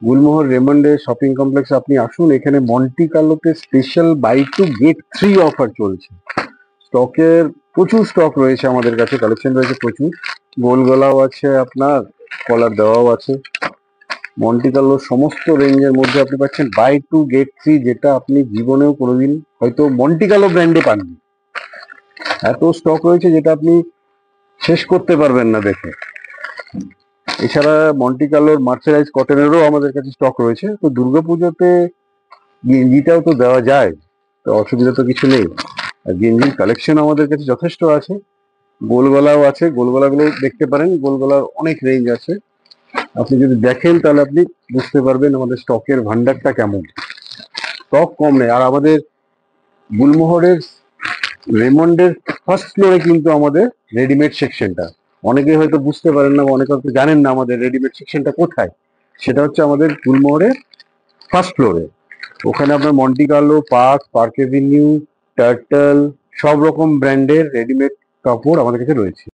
Gulmohar রেমন্ডে shopping complex আপনি আসুন, এখানে মন্টি কার্লোতে special buy two get 3 offer চলছে। স্টকের প্রচুর স্টক রয়েছে আমাদের কাছে, কালেকশন রয়েছে প্রচুর। গোল গলাও আছে, আপনার কলার দেওয়াও আছে। মন্টি কার্লোর সমস্ত রেঞ্জের মধ্যে আপনি পাচ্ছেন বাই টু গেট 3, যেটা আপনি জীবনেও কোনোদিন হয়তো মন্টি কার্লো ব্র্যান্ডে পাননি। এত স্টক রয়েছে যেটা আপনি শেষ করতে পারবেন না দেখে। এছাড়া মন্টি কার্লোর মার্সেরাইজ কটনেরও আমাদের কাছে স্টক রয়েছে। তো দুর্গাপুজোতে গেঞ্জিটাও তো দেওয়া যায়, তো অসুবিধা তো কিছু নেই। আর গেঞ্জির কালেকশন আমাদের কাছে যথেষ্ট আছে। গোলগলাও আছে, গোলগলাগুলো দেখতে পারেন, গোলগলার অনেক রেঞ্জ আছে। আপনি যদি দেখেন তাহলে আপনি বুঝতে পারবেন আমাদের স্টকের ভান্ডারটা কেমন। স্টক কম নেই। আর আমাদের গুলমোহরের রেমন্ডের ফার্স্ট ফ্লোরে কিন্তু আমাদের রেডিমেড সেকশনটা, অনেকে হয়তো বুঝতে পারেন না বা অনেকে হয়তো জানেন না আমাদের রেডিমেড সেকশনটা কোথায়। সেটা হচ্ছে আমাদের গুলমোহরের ফার্স্ট ফ্লোরে। ওখানে আপনার Monte Carlo, park Avenue, turtle, সব রকম ব্র্যান্ডের রেডিমেড কাপড় আমাদের কাছে রয়েছে।